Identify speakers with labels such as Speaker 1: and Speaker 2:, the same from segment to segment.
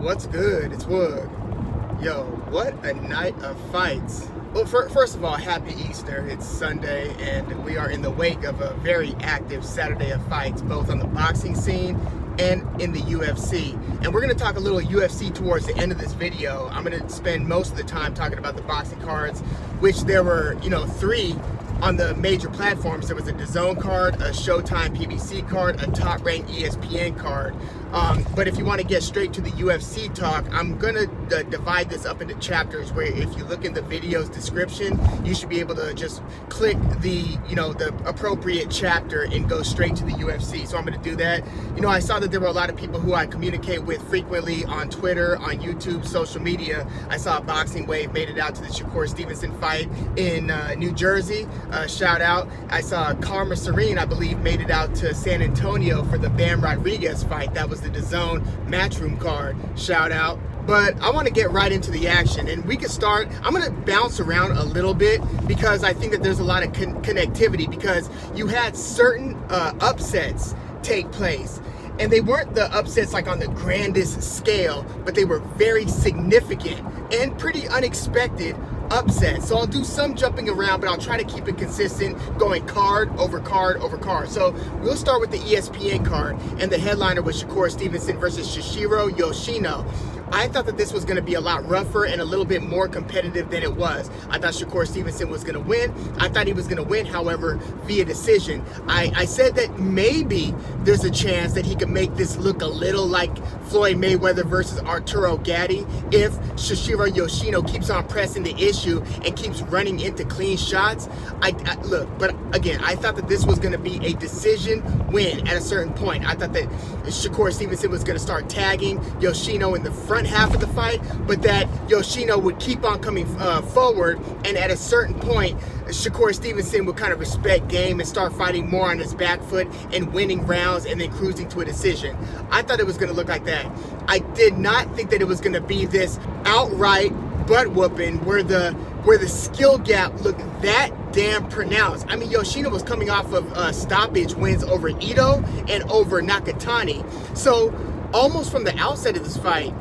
Speaker 1: What's good? It's Wood. Yo, what a night of fights. Well, first of all, happy Easter. It's Sunday, and we are in the wake of a very active Saturday of fights, both on the boxing scene and in the UFC. And we're going to talk a little UFC towards the end of this video. I'm going to spend most of the time talking about the boxing cards, which there were, three on the major platforms. There was a DAZN card, a Showtime PBC card, a top-ranked ESPN card. But if you want to get straight to the UFC talk, I'm going to divide this up into chapters where if you look in the video's description, you should be able to just click the appropriate chapter and go straight to the UFC. So I'm going to do that. I saw that there were a lot of people who I communicate with frequently on Twitter, on YouTube, social media. I saw a Boxing Wave made it out to the SHAKUR Stevenson fight in New Jersey. Shout out. I saw Karma Serene, I believe, made it out to San Antonio for the Bam Rodriguez fight. That was the DAZN Matchroom card. Shout out. But I want to get right into the action, and we can start. I'm going to bounce around a little bit because I think that there's a lot of connectivity, because you had certain upsets take place, and they weren't the upsets like on the grandest scale, but they were very significant and pretty unexpected upset. So I'll do some jumping around, but I'll try to keep it consistent, going card over card over card. So we'll start with the ESPN card, and the headliner was SHAKUR Stevenson versus Yoshino. I thought that this was going to be a lot rougher and a little bit more competitive than it was. I thought SHAKUR Stevenson was going to win. I thought he was going to win, however, via decision. I said that maybe there's a chance that he could make this look a little like Floyd Mayweather versus Arturo Gatti if Yoshino keeps on pressing the issue and keeps running into clean shots. Look, but again, I thought that this was going to be a decision win at a certain point. I thought that SHAKUR Stevenson was going to start tagging Yoshino in the front half of the fight, but that Yoshino would keep on coming forward, and at a certain point SHAKUR Stevenson would kind of respect game and start fighting more on his back foot and winning rounds and then cruising to a decision. I thought it was going to look like that. I did not think that it was going to be this outright butt whooping where the skill gap looked that damn pronounced. I mean, Yoshino was coming off of stoppage wins over Ito and over Nakatani. So almost from the outset of this fight,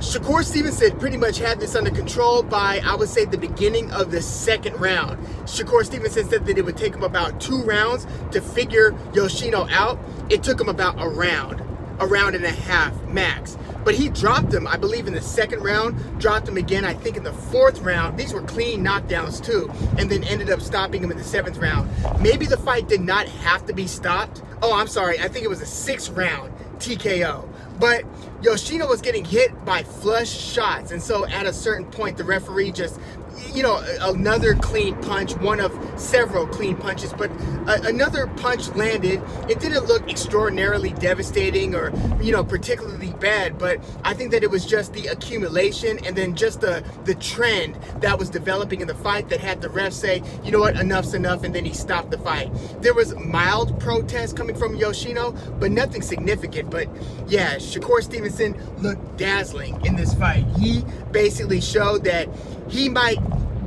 Speaker 1: SHAKUR Stevenson pretty much had this under control by, I would say, the beginning of the second round. SHAKUR Stevenson said that it would take him about 2 rounds to figure Yoshino out. It took him about a round and a half max. But he dropped him, I believe, in the second round, dropped him again, I think, in the 4th round. These were clean knockdowns, too, and then ended up stopping him in the 7th round. Maybe the fight did not have to be stopped. Oh, I'm sorry. I think it was a 6th round TKO. But Yoshino was getting hit by flush shots, and so at a certain point, the referee just, another clean punch, one of several clean punches, but another punch landed. It didn't look extraordinarily devastating or, particularly bad, but I think that it was just the accumulation and then just the trend that was developing in the fight that had the ref say, you know what, enough's enough, and then he stopped the fight. There was mild protest coming from Yoshino, but nothing significant. But yeah, SHAKUR Stevenson looked dazzling in this fight. He basically showed that he might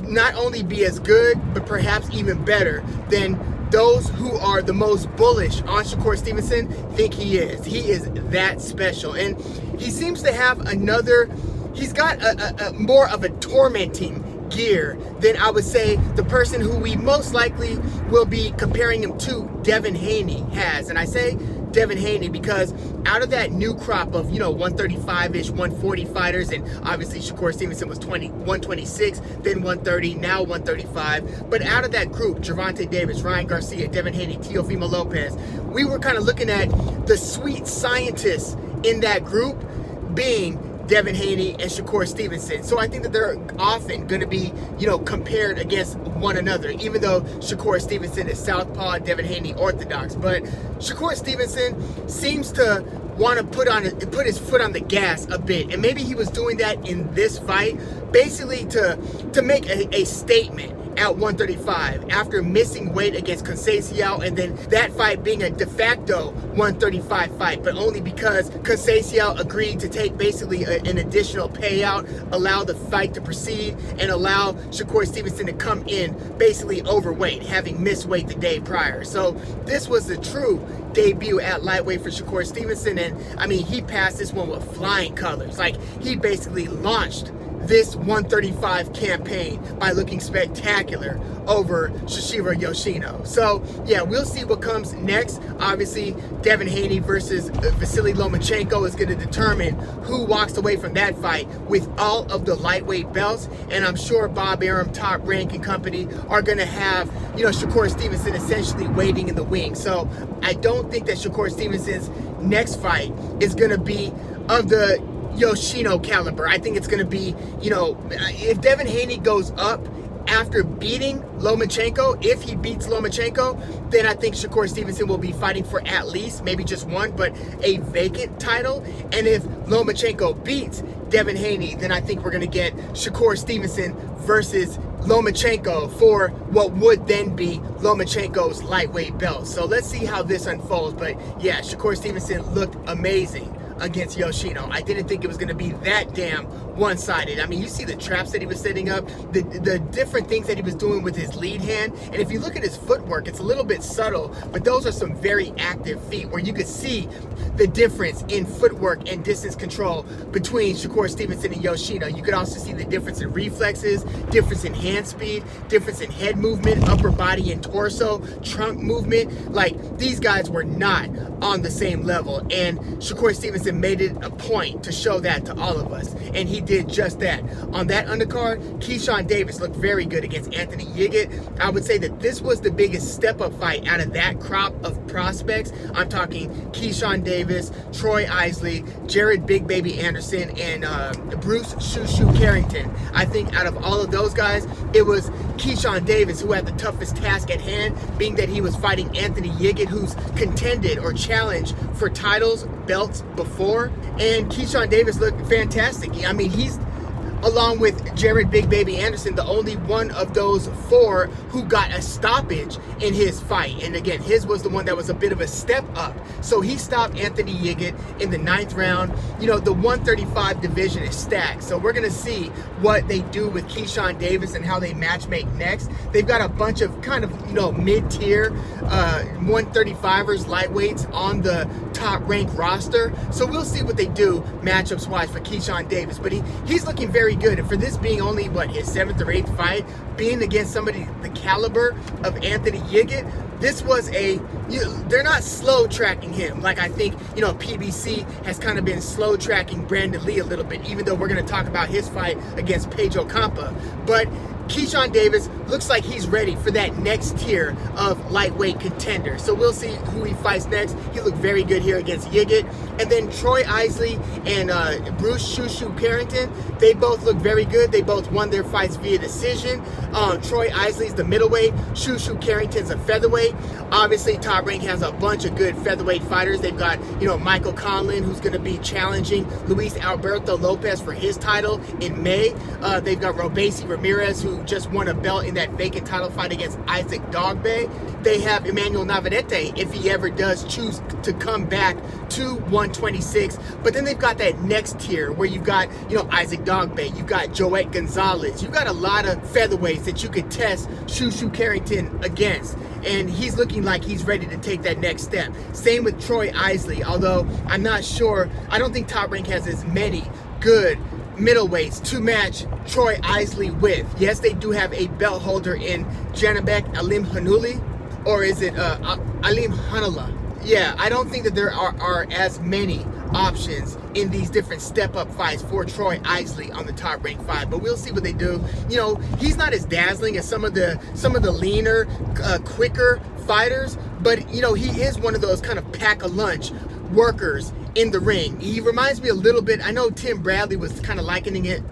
Speaker 1: not only be as good, but perhaps even better than those who are the most bullish on SHAKUR Stevenson think he is. He is that special. And he seems to have he's got a more of a tormenting gear than, I would say, the person who we most likely will be comparing him to, Devin Haney, has. And I say Devin Haney because out of that new crop of 135-ish, 140 fighters, and obviously SHAKUR Stevenson was 126, then 130, now 135, but out of that group, Gervonta Davis, Ryan Garcia, Devin Haney, Teofimo Lopez, we were kind of looking at the sweet scientists in that group being Devin Haney and SHAKUR Stevenson. So I think that they're often going to be, compared against one another, even though SHAKUR Stevenson is southpaw, Devin Haney orthodox. But SHAKUR Stevenson seems to want to put his foot on the gas a bit, and maybe he was doing that in this fight, basically to make a statement. at 135 after missing weight against Conceição, and then that fight being a de facto 135 fight, but only because Conceição agreed to take basically an additional payout, allow the fight to proceed, and allow Shakur Stevenson to come in basically overweight, having missed weight the day prior. So this was the true debut at lightweight for Shakur Stevenson, and I mean, he passed this one with flying colors. Like, he basically launched this 135 campaign by looking spectacular over Shuhei Yoshino. So yeah, we'll see what comes next. Obviously, Devin Haney versus Vasily Lomachenko is going to determine who walks away from that fight with all of the lightweight belts, and I'm sure Bob Arum, Top Rank and company are going to have, you know, Shakur Stevenson essentially waiting in the wings. So I don't think that Shakur Stevenson's next fight is going to be of the Yoshino caliber. I think it's going to be, you know, if Devin Haney goes up after beating Lomachenko, if he beats Lomachenko, then I think Shakur Stevenson will be fighting for at least, maybe just one, but a vacant title. And if Lomachenko beats Devin Haney, then I think we're going to get Shakur Stevenson versus Lomachenko for what would then be Lomachenko's lightweight belt. So let's see how this unfolds. But yeah, Shakur Stevenson looked amazing against Yoshino. I didn't think it was going to be that damn one-sided. I mean, you see the traps that he was setting up, the different things that he was doing with his lead hand, and if you look at his footwork, it's a little bit subtle, but those are some very active feet where you could see the difference in footwork and distance control between Shakur Stevenson and Yoshino. You could also see the difference in reflexes, difference in hand speed, difference in head movement, upper body and torso, trunk movement. Like, these guys were not on the same level, and Shakur Stevenson made it a point to show that to all of us, and he did just that. On that undercard, Keyshawn Davis looked very good against Anthony Yiggett. I would say that this was the biggest step-up fight out of that crop of prospects. I'm talking Keyshawn Davis, Troy Isley, Jared Big Baby Anderson, and Bruce Shushu Carrington. I think out of all of those guys, it was Keyshawn Davis who had the toughest task at hand, being that he was fighting Anthony Yiggett, who's contended or challenged for titles, belts before. And Keyshawn Davis looked fantastic. I mean, he's, along with Jared Big Baby Anderson, the only one of those four who got a stoppage in his fight. And again, his was the one that was a bit of a step up. So he stopped Anthony Yiggett in the 9th round. You know, the 135 division is stacked. So we're going to see what they do with Keyshawn Davis and how they matchmake next. They've got a bunch of kind of, you know, mid-tier 135ers, lightweights on the Top Rank roster. So we'll see what they do matchups-wise for Keyshawn Davis. But he's looking very good, and for this being only what, his 7th or 8th fight, being against somebody the caliber of Anthony Yiggett, this was they're not slow tracking him like I think, you know, PBC has kind of been slow tracking Brandun Lee a little bit, even though we're going to talk about his fight against Pedro Campa. But Keyshawn Davis looks like he's ready for that next tier of lightweight contender. So we'll see who he fights next. He looked very good here against Yiggett. And then Troy Isley and Bruce Shushu Carrington, they both look very good. They both won their fights via decision. Troy Isley's the middleweight. Shushu Carrington's a featherweight. Obviously, Top Rank has a bunch of good featherweight fighters. They've got, you know, Michael Conlon, who's going to be challenging Luis Alberto Lopez for his title in May. They've got Robesi Ramirez, who just won a belt in that vacant title fight against Isaac Dogboe. They have Emmanuel Navarrete, if he ever does choose to come back to 126. But then they've got that next tier where you've got, you know, Isaac Dogboe, you've got Joet Gonzalez, you've got a lot of featherweights that you could test Shushu Carrington against. And he's looking like he's ready to take that next step. Same with Troy Isley, although I'm not sure, I don't think Top Rank has as many good middleweights to match Troy Isley with. Yes, they do have a belt holder in Janabek Alim Hanuli, or is it Alim Hanula? Yeah, I don't think that there are as many options in these different step-up fights for Troy Isley on the Top Rank 5, but we'll see what they do. You know, he's not as dazzling as some of the leaner, quicker fighters, but you know, he is one of those kind of pack-a-lunch workers in the ring. He reminds me a little bit, I know Tim Bradley was kind of likening it,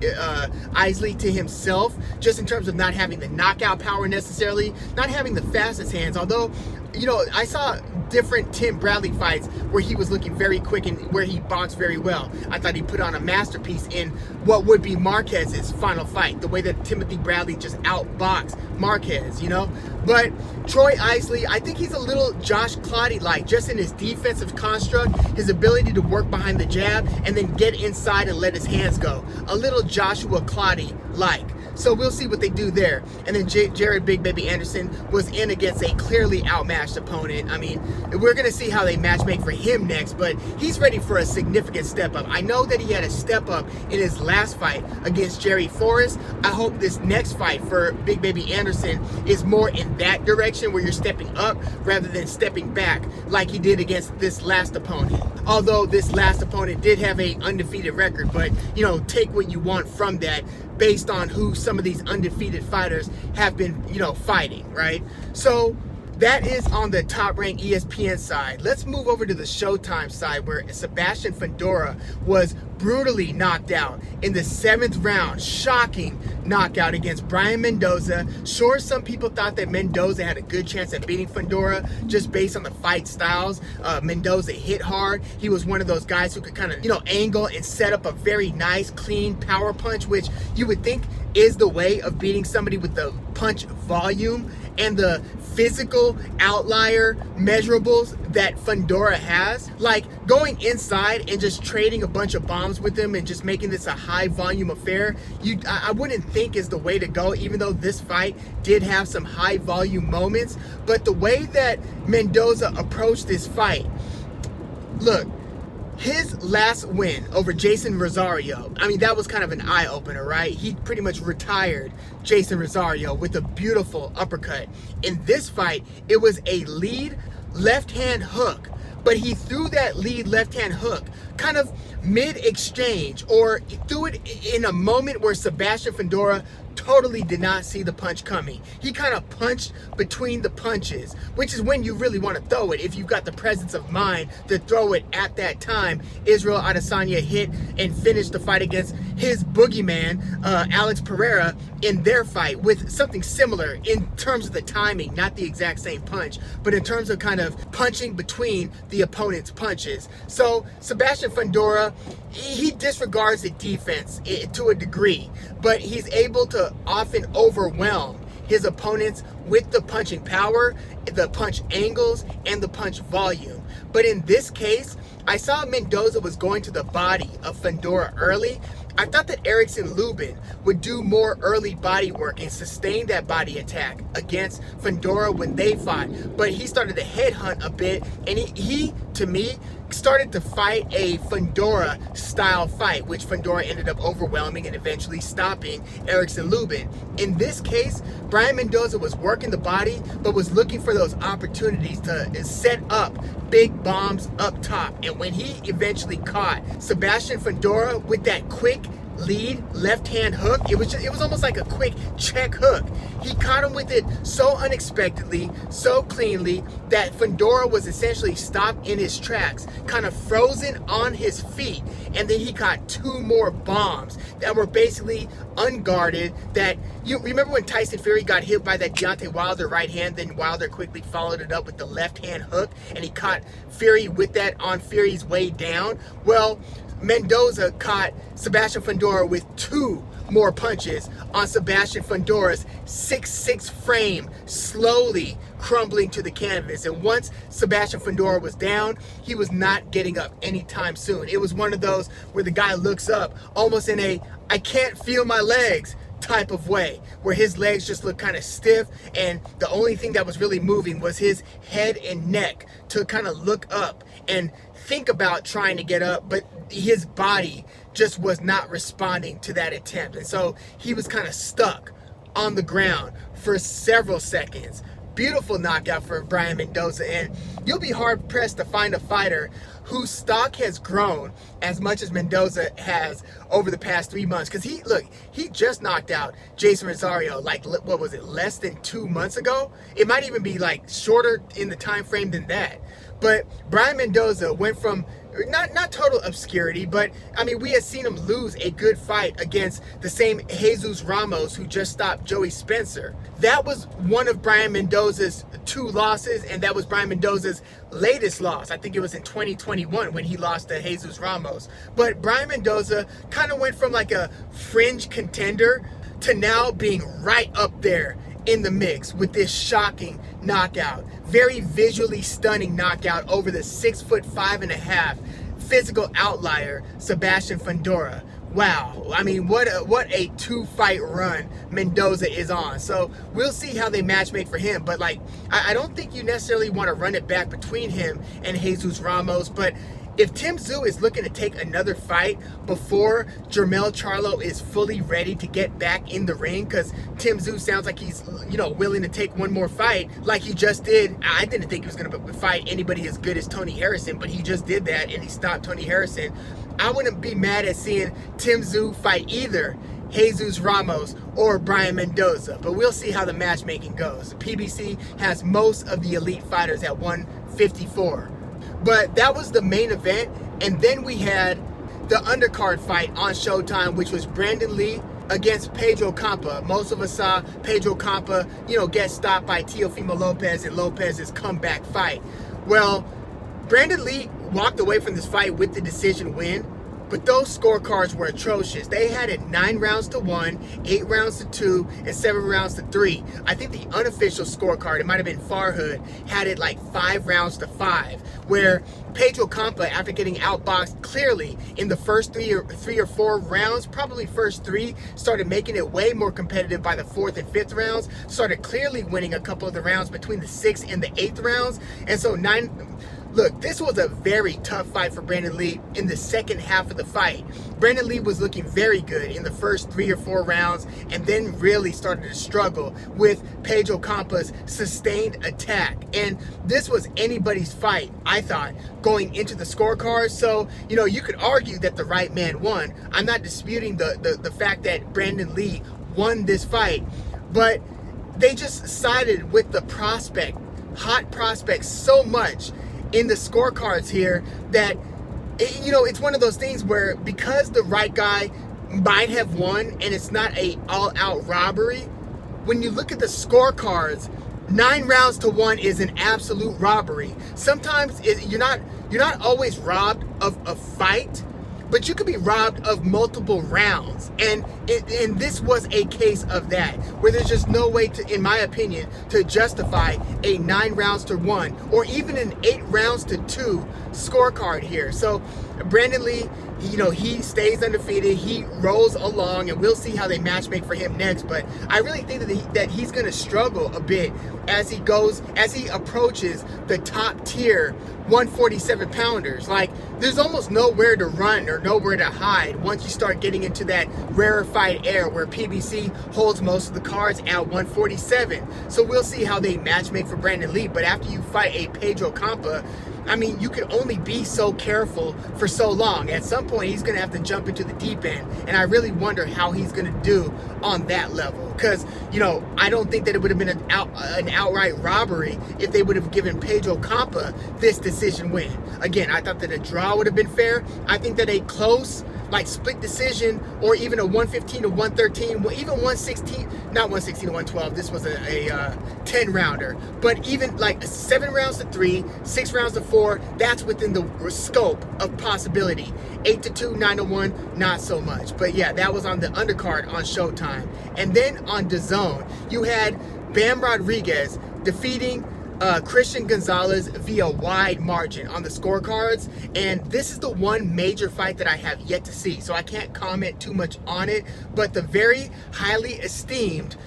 Speaker 1: Isley to himself, just in terms of not having the knockout power necessarily, not having the fastest hands, although, you know, I saw different Tim Bradley fights where he was looking very quick and where he boxed very well. I thought he put on a masterpiece in what would be Marquez's final fight, the way that Timothy Bradley just outboxed Marquez, you know? But Troy Isley, I think he's a little Josh Clottey-like, just in his defensive construct, his ability to work behind the jab and then get inside and let his hands go. A little Joshua Clottey-like. So we'll see what they do there. And then Jared Big Baby Anderson was in against a clearly outmatched opponent. I mean, we're going to see how they matchmake for him next, but he's ready for a significant step up. I know that he had a step up in his last fight against Jerry Forrest. I hope this next fight for Big Baby Anderson is more in that direction where you're stepping up rather than stepping back like he did against this last opponent. Although this last opponent did have a undefeated record, but, you know, take what you want from that based on who some of these undefeated fighters have been, you know, fighting, right? So that is on the Top Rank ESPN side. Let's move over to the Showtime side, where Sebastian Fundora was brutally knocked out in the 7th round. Shocking knockout against Brian Mendoza. Sure, some people thought that Mendoza had a good chance at beating Fundora just based on the fight styles. Mendoza hit hard. He was one of those guys who could kind of, you know, angle and set up a very nice, clean power punch, which you would think is the way of beating somebody with the punch volume and the physical outlier measurables that Fundora has. Like going inside and just trading a bunch of bombs with him and just making this a high volume affair, I wouldn't think is the way to go, even though this fight did have some high volume moments. But the way that Mendoza approached this fight, look, his last win over Jason Rosario, I mean, that was kind of an eye-opener, right? He pretty much retired Jason Rosario with a beautiful uppercut. In this fight, it was a lead left-hand hook, but he threw that lead left-hand hook kind of mid-exchange, or he threw it in a moment where Sebastian Fundora totally did not see the punch coming. He kind of punched between the punches, which is when you really want to throw it, if you've got the presence of mind to throw it at that time. Israel Adesanya hit and finished the fight against his boogeyman, Alex Pereira, in their fight with something similar in terms of the timing, not the exact same punch, but in terms of kind of punching between the opponent's punches. So Sebastian Fundora, he disregards the defense to a degree, but he's able to often overwhelm his opponents with the punching power, the punch angles, and the punch volume. But in this case, I saw Mendoza was going to the body of Fundora early. I thought that Erickson Lubin would do more early body work and sustain that body attack against Fundora when they fought. But he started to headhunt a bit, and he to me, started to fight a Fundora style fight, which Fundora ended up overwhelming and eventually stopping Erickson Lubin. In this case, Brian Mendoza was working the body, but was looking for those opportunities to set up big bombs up top. And when he eventually caught Sebastian Fundora with that quick lead left-hand hook, it was almost like a quick check hook. He caught him with it so unexpectedly, so cleanly, that Fundora was essentially stopped in his tracks, kind of frozen on his feet. And then he caught 2 more bombs that were basically unguarded. That, you remember when Tyson Fury got hit by that Deontay Wilder right hand, then Wilder quickly followed it up with the left-hand hook, and he caught Fury with that on Fury's way down? Well, Mendoza caught Sebastian Fundora with 2 more punches on Sebastian Fundora's 6'6" frame, slowly crumbling to the canvas. And once Sebastian Fundora was down, he was not getting up anytime soon. It was one of those where the guy looks up almost in a "I can't feel my legs" type of way, where his legs just looked kind of stiff, and the only thing that was really moving was his head and neck to kind of look up and think about trying to get up, but his body just was not responding to that attempt. And so he was kind of stuck on the ground for several seconds. Beautiful knockout for Brian Mendoza, and you'll be hard pressed to find a fighter whose stock has grown as much as Mendoza has over the past 3 months. Because he just knocked out Jason Rosario, like, what was it, less than 2 months ago? It might even be like shorter in the time frame than that. But Brian Mendoza went from not total obscurity, but I mean, we had seen him lose a good fight against the same Jesus Ramos who just stopped Joey Spencer. That was one of Brian Mendoza's 2 losses, and that was Brian Mendoza's latest loss. I think it was in 2021 when he lost to Jesus Ramos. But Brian Mendoza kind of went from like a fringe contender to now being right up there in the mix with this shocking knockout. Very visually stunning knockout over the 6'5.5" physical outlier, Stevenson Fundora. Wow, I mean, what a 2-fight run Mendoza is on. So we'll see how they matchmake for him. But like, I don't think you necessarily want to run it back between him and Jesus Ramos. But if Tim Tszyu is looking to take another fight before Jermell Charlo is fully ready to get back in the ring, because Tim Tszyu sounds like he's, willing to take one more fight like he just did. I didn't think he was going to fight anybody as good as Tony Harrison, but he just did that and he stopped Tony Harrison. I wouldn't be mad at seeing Tim Tszyu fight either Jesus Ramos or Brian Mendoza, but we'll see how the matchmaking goes. The PBC has most of the elite fighters at 154. But that was the main event, and then we had the undercard fight on Showtime, which was Brandun Lee against Pedro Campa. Most of us saw Pedro Campa, get stopped by Teofimo Lopez in Lopez's comeback fight. Well, Brandun Lee walked away from this fight with the decision win, but those scorecards were atrocious. They had it 9 rounds to 1, 8 rounds to 2, and 7 rounds to 3. I think the unofficial scorecard, it might have been Farhood, had it like 5 rounds to 5, where Pedro Campa, after getting outboxed clearly in the first three or four rounds, probably first 3, started making it way more competitive by the 4th and 5th rounds, started clearly winning a couple of the rounds between the 6th and the 8th rounds, and so Look, this was a very tough fight for Brandun Lee in the second half of the fight. Brandun Lee was looking very good in the first 3 or 4 rounds and then really started to struggle with Pedro Campa's sustained attack. And this was anybody's fight, I thought, going into the scorecard. So, you could argue that the right man won. I'm not disputing the fact that Brandun Lee won this fight, but they just sided with the hot prospect so much in the scorecards here that, it's one of those things where because the right guy might have won and it's not a all-out robbery, when you look at the scorecards, 9 rounds to 1 is an absolute robbery. Sometimes you're not always robbed of a fight, but you could be robbed of multiple rounds. And this was a case of that, where there's just no way to, in my opinion, to justify a 9 rounds to 1 or even an 8 rounds to 2 scorecard here. So Brandun Lee, he stays undefeated. He rolls along, and we'll see how they matchmake for him next. But I really think that he's going to struggle a bit as he approaches the top tier 147 pounders. Like, there's almost nowhere to run or nowhere to hide once you start getting into that rarefied air where PBC holds most of the cards at 147. So we'll see how they matchmake for Brandun Lee. But after you fight a Pedro Campa, I mean, you can only be so careful for so long. At some point, he's going to have to jump into the deep end. And I really wonder how he's going to do on that level. Because, I don't think that it would have been an outright robbery if they would have given Pedro Campa this decision win. Again, I thought that a draw would have been fair. I think that a close, split decision, or even a 115 to 113, even 116, not 116 to 112, this was a 10 rounder, but even 7 rounds to 3, 6 rounds to 4, that's within the scope of possibility. 8 to 2, 9 to 1, not so much. But yeah, that was on the undercard on Showtime. And then on DAZN, you had Bam Rodriguez defeating Christian Gonzalez via wide margin on the scorecards, and this is the one major fight that I have yet to see, so I can't comment too much on it. But the very highly esteemed,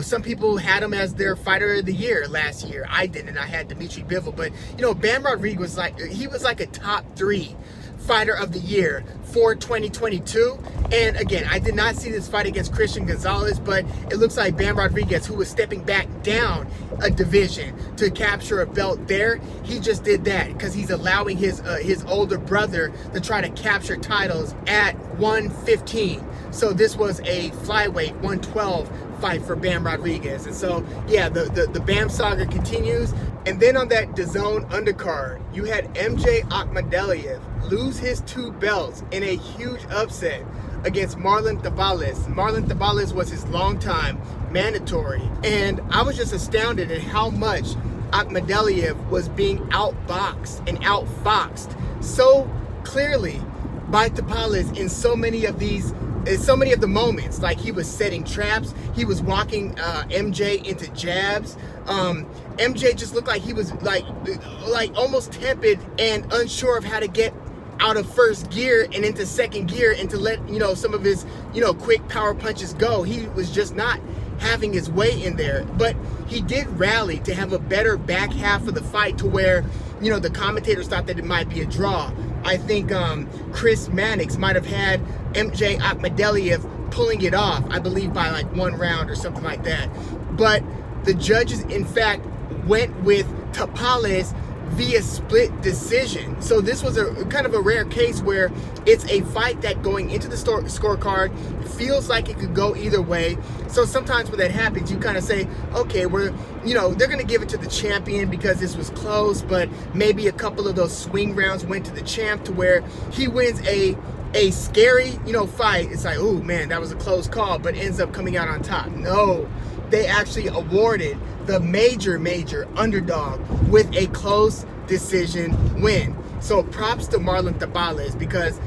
Speaker 1: some people had him as their fighter of the year last year. I didn't. I had Dimitri Bivol, but Bam Rodriguez was like a top 3 fighter of the year for 2022. And again, I did not see this fight against Christian Gonzalez, but it looks like Bam Rodriguez, who was stepping back down a division to capture a belt there, he just did that because he's allowing his older brother to try to capture titles at 115. So this was a flyweight 112 fight for Bam Rodriguez. And so, yeah, the Bam saga continues. And then on that DAZN undercard, you had MJ Akhmadaliev lose his 2 belts in a huge upset against Marlon Tapales. Marlon Tapales was his longtime mandatory. And I was just astounded at how much Akhmadaliev was being outboxed and outfoxed so clearly by Tapales in so many of the moments. Like, he was setting traps, he was walking MJ into jabs. MJ just looked like he was like almost tepid and unsure of how to get out of first gear and into second gear and to let some of his quick power punches go. He was just not having his way in there. But he did rally to have a better back half of the fight to where the commentators thought that it might be a draw. I think Chris Mannix might have had MJ Akhmadaliev pulling it off, I believe by like 1 round or something like that. But the judges, in fact, went with Tapales via split decision. So this was a kind of a rare case where it's a fight that going into the scorecard feels like it could go either way. So sometimes when that happens, you kind of say, okay, they're going to give it to the champion because this was close, but maybe a couple of those swing rounds went to the champ to where he wins a scary, fight. It's like, oh man, that was a close call, but ends up coming out on top. No, they actually awarded the major underdog with a close decision win. So props to Marlon Tapales, because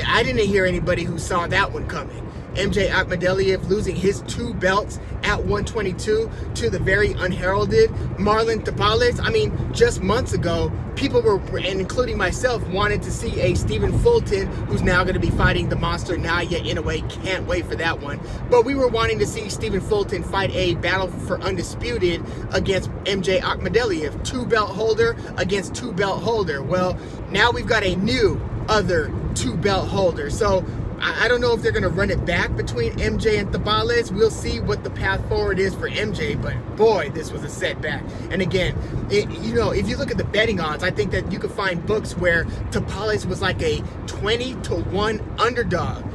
Speaker 1: I didn't hear anybody who saw that one coming. MJ Akhmadaliev losing his 2 belts at 122 to the very unheralded Marlon Tapales. I mean, just months ago, people were, and including myself, wanted to see a Stephen Fulton, who's now going to be fighting the monster Naya Inoue. Can't wait for that one. But we were wanting to see Stephen Fulton fight a battle for undisputed against MJ Akhmadaliev, 2-belt holder against 2-belt holder. Well, now we've got a new other 2-belt holder. So I don't know if they're going to run it back between MJ and Tapales. We'll see what the path forward is for MJ, but boy, this was a setback. And again, if you look at the betting odds, I think that you could find books where Tapales was like a 20-1 underdog.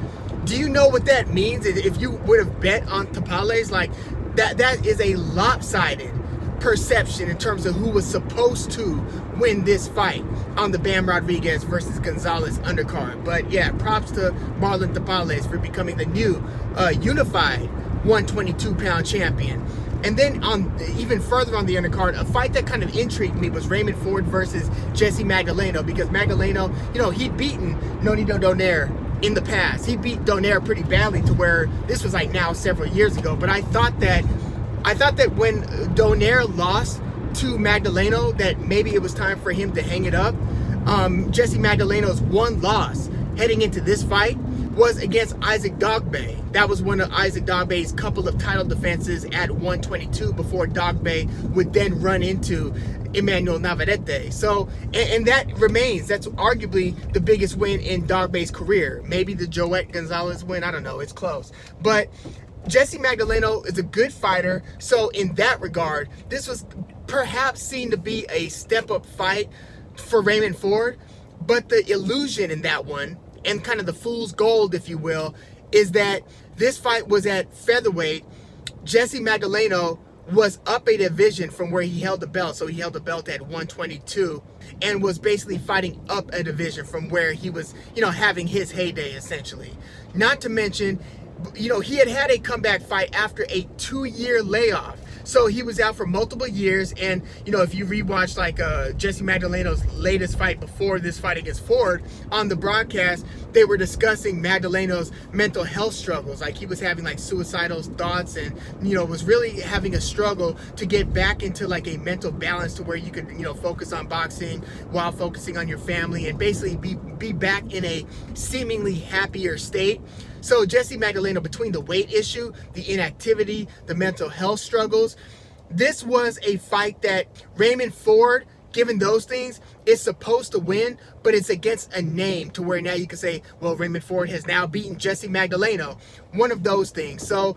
Speaker 1: Do you know what that means? If you would have bet on Tapales, like that is a lopsided perception in terms of who was supposed to win this fight on the Bam Rodriguez versus Gonzalez undercard. But yeah, props to Marlon Tapales for becoming the new unified 122-pound champion. And then even further on the undercard, a fight that kind of intrigued me was Raymond Ford versus Jesse Magdaleno, because Magdaleno, he'd beaten Nonito Donaire in the past. He beat Donaire pretty badly to where this was like now several years ago. But I thought that when Donaire lost to Magdaleno, that maybe it was time for him to hang it up. Jesse Magdaleno's one loss heading into this fight was against Isaac Dogboe. That was one of Isaac Dogboe's couple of title defenses at 122 before Dogboe would then run into Emmanuel Navarrete. So, and that's arguably the biggest win in Dogboe's career. Maybe the Joet Gonzalez win, I don't know, it's close. But Jesse Magdaleno is a good fighter, so in that regard, this was perhaps seen to be a step-up fight for Raymond Ford. But the illusion in that one, and kind of the fool's gold, if you will, is that this fight was at featherweight. Jesse Magdaleno was up a division from where he held the belt. So he held the belt at 122 and was basically fighting up a division from where he was, having his heyday, essentially. Not to mention, he had a comeback fight after a 2-year layoff. So he was out for multiple years, and if you rewatch Jesse Magdaleno's latest fight before this fight against Ford on the broadcast, they were discussing Magdaleno's mental health struggles. Like, he was having suicidal thoughts, and was really having a struggle to get back into a mental balance to where you could focus on boxing while focusing on your family and basically be back in a seemingly happier state. So Jesse Magdaleno, between the weight issue, the inactivity, the mental health struggles, this was a fight that Raymond Ford, given those things, is supposed to win, but it's against a name to where now you can say, well, Raymond Ford has now beaten Jesse Magdaleno. One of those things. So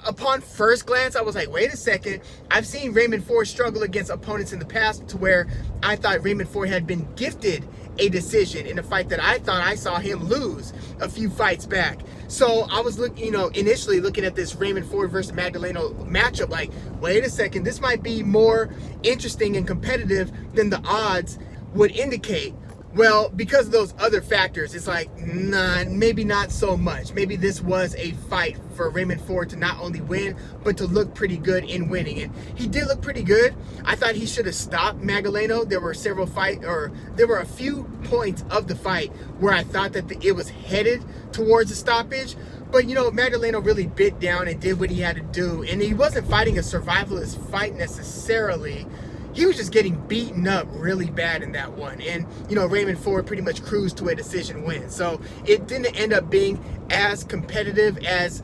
Speaker 1: upon first glance, I was like, wait a second. I've seen Raymond Ford struggle against opponents in the past to where I thought Raymond Ford had been gifted a decision in a fight that I thought I saw him lose a few fights back. So I was initially looking at this Raymond Ford versus Magdaleno matchup like, wait a second, this might be more interesting and competitive than the odds would indicate. Well, because of those other factors, it's like, nah, maybe not so much. Maybe this was a fight for Raymond Ford to not only win, but to look pretty good in winning. And he did look pretty good. I thought he should have stopped Magdaleno. There were a few points of the fight where I thought that it was headed towards a stoppage. But, Magdaleno really bit down and did what he had to do. And he wasn't fighting a survivalist fight necessarily. He was just getting beaten up really bad in that one. And, Raymond Ford pretty much cruised to a decision win. So it didn't end up being as competitive as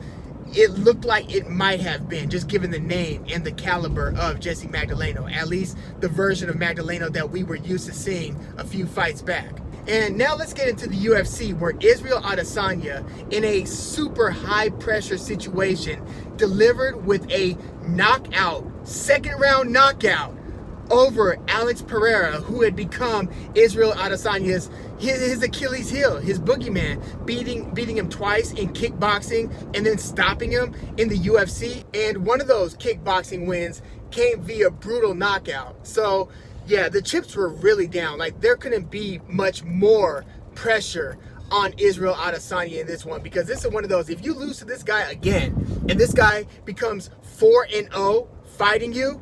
Speaker 1: it looked like it might have been, just given the name and the caliber of Jesse Magdaleno, at least the version of Magdaleno that we were used to seeing a few fights back. And now let's get into the UFC, where Israel Adesanya, in a super high pressure situation, delivered with a knockout, second round knockout, over Alex Pereira, who had become Israel Adesanya's his Achilles heel, his boogeyman, beating him twice in kickboxing and then stopping him in the UFC. And one of those kickboxing wins came via brutal knockout. So yeah, the chips were really down. Like, there couldn't be much more pressure on Israel Adesanya in this one, because this is one of those, if you lose to this guy again and this guy becomes 4-0 fighting you,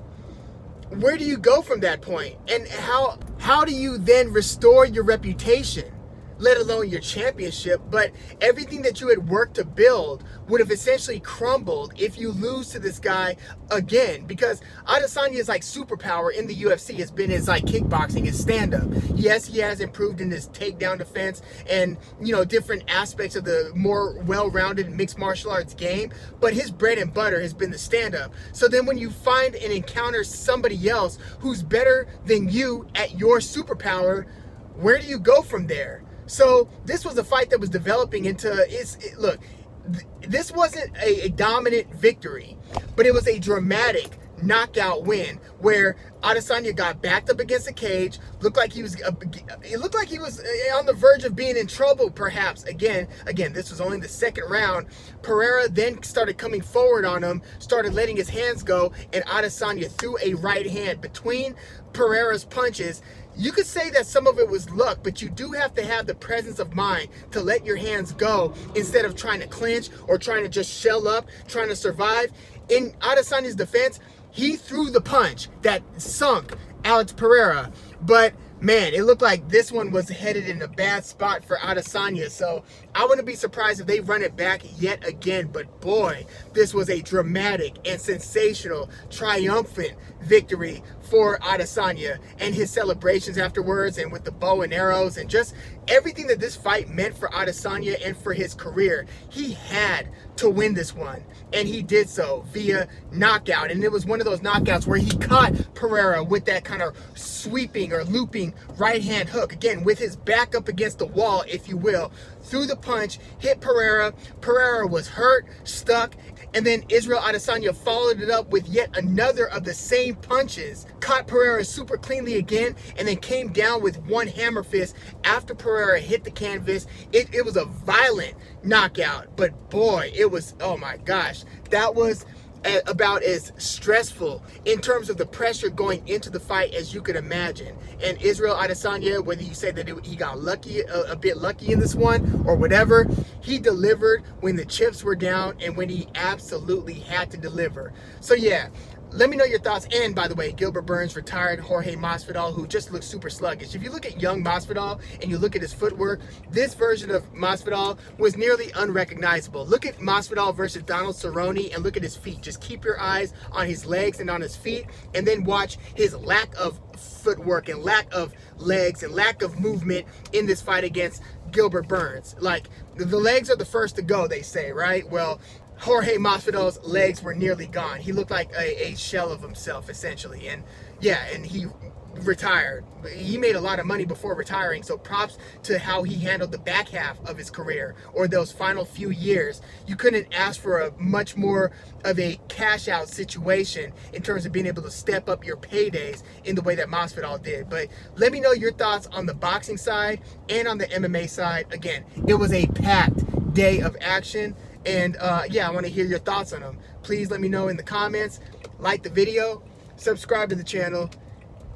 Speaker 1: where do you go from that point? And how do you then restore your reputation, let alone your championship? But everything that you had worked to build would have essentially crumbled if you lose to this guy again, because Adesanya's superpower in the UFC has been his kickboxing, his stand-up. Yes, he has improved in his takedown defense and different aspects of the more well-rounded mixed martial arts game, but his bread and butter has been the stand-up. So then when you find and encounter somebody else who's better than you at your superpower, where do you go from there? So this was a fight that was developing into, look, this wasn't a dominant victory, but it was a dramatic knockout win where Adesanya got backed up against the cage. It looked like he was on the verge of being in trouble, perhaps. Again, this was only the second round. Pereira then started coming forward on him, started letting his hands go, and Adesanya threw a right hand between Pereira's punches. You could say that some of it was luck, but you do have to have the presence of mind to let your hands go instead of trying to clinch or trying to just shell up, trying to survive. In Adesanya's defense, he threw the punch that sunk Alex Pereira, but man, it looked like this one was headed in a bad spot for Adesanya. So I wouldn't be surprised if they run it back yet again. But boy, this was a dramatic and sensational, triumphant victory for Adesanya, and his celebrations afterwards, and with the bow and arrows, and just everything that this fight meant for Adesanya and for his career. He had to win this one, and he did so via knockout. And it was one of those knockouts where he caught Pereira with that kind of sweeping or looping right hand hook, again with his back up against the wall, if you will, threw the punch, hit Pereira. Pereira was hurt, stuck, and then Israel Adesanya followed it up with yet another of the same punches, caught Pereira super cleanly again, and then came down with one hammer fist after Pereira hit the canvas. It was a violent knockout, but boy, it was, oh my gosh, that was about as stressful in terms of the pressure going into the fight as you could imagine. And Israel Adesanya, whether you say that he got lucky, a bit lucky in this one or whatever, he delivered when the chips were down and when he absolutely had to deliver. So yeah, let me know your thoughts. And by the way, Gilbert Burns retired Jorge Masvidal, who just looks super sluggish. If you look at young Masvidal and you look at his footwork, this version of Masvidal was nearly unrecognizable. Look at Masvidal versus Donald Cerrone and look at his feet. Just keep your eyes on his legs and on his feet, and then watch his lack of footwork and lack of legs and lack of movement in this fight against Gilbert Burns. Like, the legs are the first to go, they say, right? Well, Jorge Masvidal's legs were nearly gone. He looked like a shell of himself, essentially. And yeah, and he retired. He made a lot of money before retiring, so props to how he handled the back half of his career, or those final few years. You couldn't ask for a much more of a cash out situation in terms of being able to step up your paydays in the way that Masvidal did. But let me know your thoughts on the boxing side and on the MMA side. Again, it was a packed day of action, and yeah, I want to hear your thoughts on them. Please let me know in the comments. Like the video, subscribe to the channel.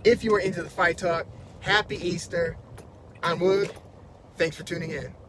Speaker 1: If you are into the Fight Talk, happy Easter. I'm Wood. Thanks for tuning in.